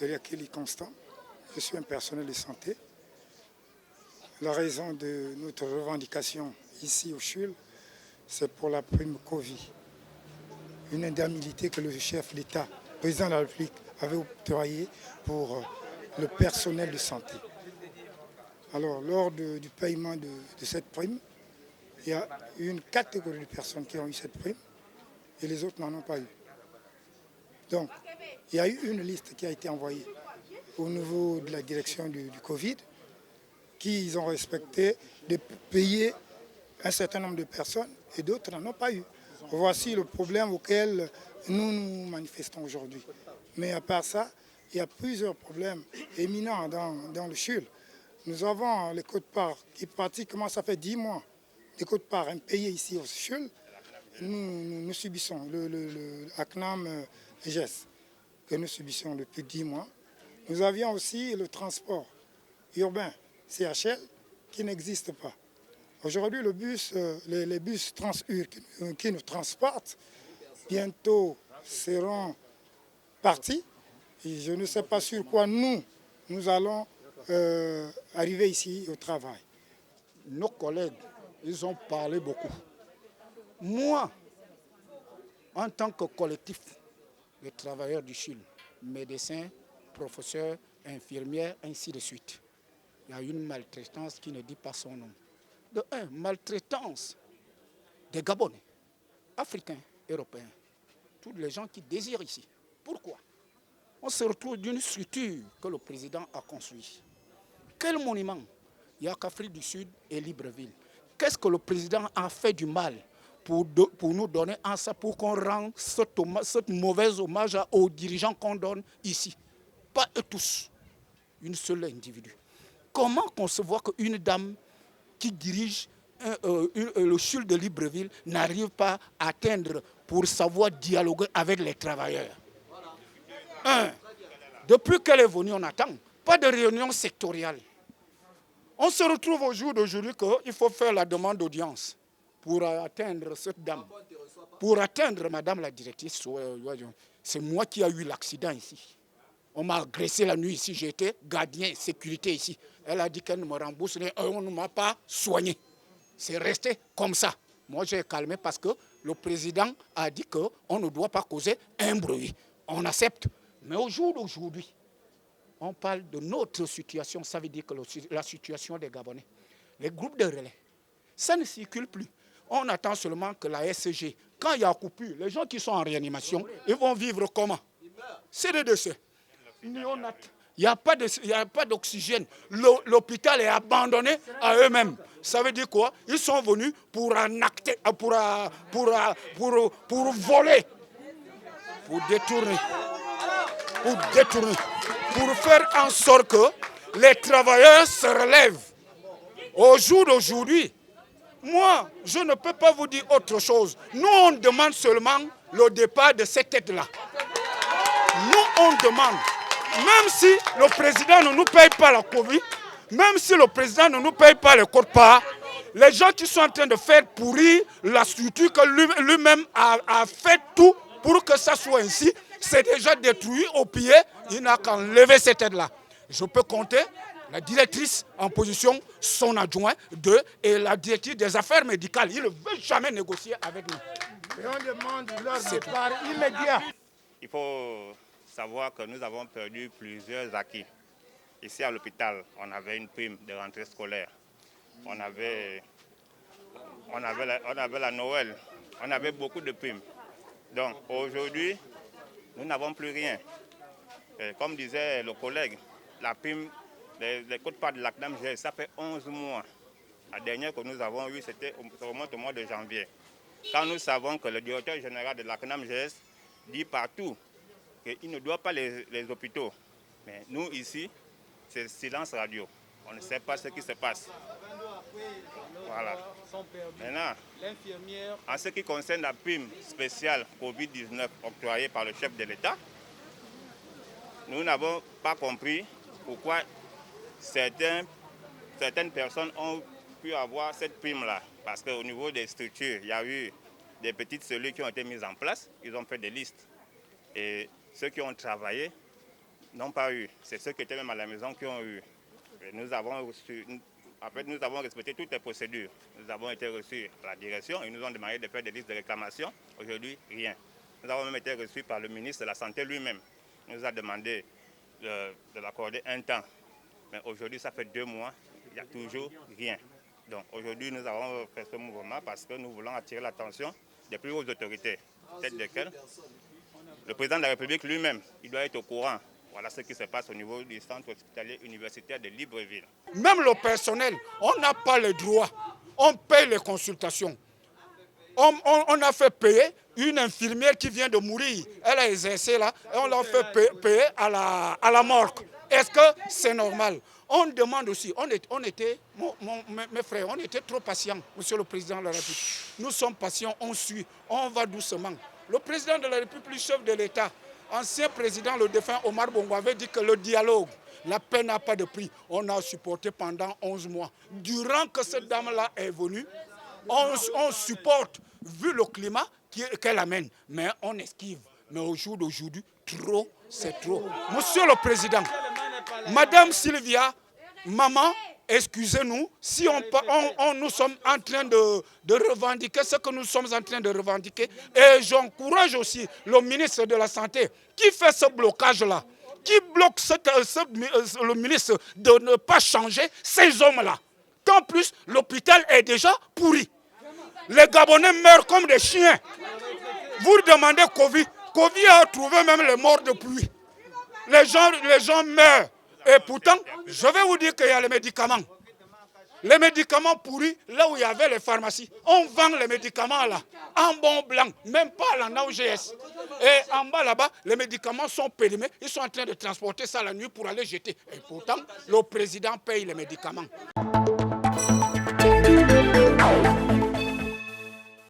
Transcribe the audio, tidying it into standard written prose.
Eliakili Constant. Je suis un personnel de santé. La raison de notre revendication ici au CHUL, c'est pour la prime Covid. Une indemnité que le chef d'État, le président de la République, avait octroyée pour le personnel de santé. Alors, lors du paiement de cette prime, il y a une catégorie de personnes qui ont eu cette prime et les autres n'en ont pas eu. Donc, il y a eu une liste qui a été envoyée au niveau de la direction du Covid, qu'ils ont respecté de payer un certain nombre de personnes et d'autres n'en ont pas eu. Voici le problème auquel nous nous manifestons aujourd'hui. Mais à part ça, il y a plusieurs problèmes éminents dans le CHUL. Nous avons les quotes-parts qui pratiquement, ça fait 10 mois, les quotes-parts impayées ici au CHUL. Nous subissons le ACNAM GES que nous subissons depuis 10 mois. Nous avions aussi le transport urbain CHL qui n'existe pas. Aujourd'hui, les bus Transur qui nous transportent, bientôt seront partis. Et je ne sais pas sur quoi nous allons arriver ici au travail. Nos collègues, ils ont parlé beaucoup. Moi, en tant que collectif de travailleurs du CHUL, médecins, professeurs, infirmières, ainsi de suite, il y a une maltraitance qui ne dit pas son nom. De un, maltraitance des Gabonais, Africains, Européens, tous les gens qui désirent ici. Pourquoi? On se retrouve d'une structure que le président a construite. Quel monument? Il n'y a qu'Afrique du Sud et Libreville. Qu'est-ce que le président a fait du mal pour nous donner en ça, pour qu'on rende cette mauvaise hommage aux dirigeants qu'on donne ici? Pas eux tous, une seule individu. Comment concevoir qu'une dame qui dirige le CHUL de Libreville n'arrive pas à atteindre pour savoir dialoguer avec les travailleurs? Depuis qu'elle est venue, on attend. Pas de réunion sectorielle. On se retrouve au jour d'aujourd'hui qu'il faut faire la demande d'audience pour atteindre cette dame. Pour atteindre madame la directrice. C'est moi qui ai eu l'accident ici. On m'a agressé la nuit ici, j'ai été gardien, sécurité ici. Elle a dit qu'elle ne me rembourse rien, on ne m'a pas soigné. C'est resté comme ça. Moi, j'ai calmé parce que le président a dit qu'on ne doit pas causer un bruit. On accepte. Mais au jour d'aujourd'hui, on parle de notre situation. Ça veut dire que la situation des Gabonais. Les groupes de relais, ça ne circule plus. On attend seulement que la SG, quand il y a coupure, les gens qui sont en réanimation, ils vont vivre comment? C'est des décès. Il n'y a pas d'oxygène. L'hôpital est abandonné à eux-mêmes. Ça veut dire quoi? Ils sont venus pour voler, pour détourner, pour faire en sorte que les travailleurs se relèvent. Au jour d'aujourd'hui, moi, je ne peux pas vous dire autre chose. Nous, on demande seulement le départ de cette aide-là. Nous, on demande. Même si le président ne nous paye pas la Covid, même si le président ne nous paye pas les quotes-parts, les gens qui sont en train de faire pourrir la structure que lui-même a fait tout pour que ça soit ainsi, c'est déjà détruit au pied, il n'a qu'à enlever cette aide-là. Je peux compter la directrice en position, son adjoint, et la directrice des affaires médicales. Il ne veut jamais négocier avec nous. Et on demande leur départ immédiat. Il faut savoir que nous avons perdu plusieurs acquis. Ici à l'hôpital, on avait une prime de rentrée scolaire. On avait la Noël. On avait beaucoup de primes. Donc aujourd'hui, nous n'avons plus rien. Et comme disait le collègue, la prime, les quotes-parts de l'ACNAM, ça fait 11 mois. La dernière que nous avons eue, ça remonte au mois de janvier. Quand nous savons que le directeur général de l'ACNAM dit partout qu'il ne doit pas les hôpitaux. Mais nous, ici, c'est silence radio. On ne sait pas ce qui se passe. Voilà. Maintenant, en ce qui concerne la prime spéciale Covid-19 octroyée par le chef de l'État, nous n'avons pas compris pourquoi certaines personnes ont pu avoir cette prime-là. Parce qu'au niveau des structures, il y a eu des petites cellules qui ont été mises en place. Ils ont fait des listes. Et ceux qui ont travaillé n'ont pas eu. C'est ceux qui étaient même à la maison qui ont eu. Et nous avons respecté toutes les procédures. Nous avons été reçus par la direction. Ils nous ont demandé de faire des listes de réclamation. Aujourd'hui, rien. Nous avons même été reçus par le ministre de la Santé lui-même. Il nous a demandé de l'accorder un temps. Mais aujourd'hui, ça fait 2 mois, il n'y a toujours rien. Donc aujourd'hui, nous avons fait ce mouvement parce que nous voulons attirer l'attention des plus hautes autorités, telles desquelles le président de la République lui-même, il doit être au courant. Voilà ce qui se passe au niveau du centre hospitalier universitaire de Libreville. Même le personnel, on n'a pas le droit. On paye les consultations. On a fait payer une infirmière qui vient de mourir. Elle a exercé là et on l'a fait payer à la morgue. Est-ce que c'est normal? On demande aussi, mes frères, on était trop patients, monsieur le président de la République. Nous sommes patients, on suit, on va doucement. Le président de la République, chef de l'État, ancien président, le défunt Omar Bongo, avait dit que le dialogue, la paix n'a pas de prix. On a supporté pendant 11 mois. Durant que cette dame-là est venue, on supporte, vu le climat qu'elle amène. Mais on esquive. Mais au jour d'aujourd'hui, trop, c'est trop. Monsieur le Président, Madame Sylvia, maman, excusez-nous, si nous sommes en train de revendiquer ce que nous sommes en train de revendiquer, et j'encourage aussi le ministre de la Santé qui fait ce blocage-là, qui bloque le ministre de ne pas changer ces hommes-là. Qu'en plus, l'hôpital est déjà pourri. Les Gabonais meurent comme des chiens. Vous demandez Covid. Covid a trouvé même les morts de pluie. Les gens meurent. Et pourtant, je vais vous dire qu'il y a les médicaments. Les médicaments pourris, là où il y avait les pharmacies. On vend les médicaments là, en bon blanc, même pas à la OGS. Et en bas là-bas, les médicaments sont périmés. Ils sont en train de transporter ça la nuit pour aller jeter. Et pourtant, le président paye les médicaments.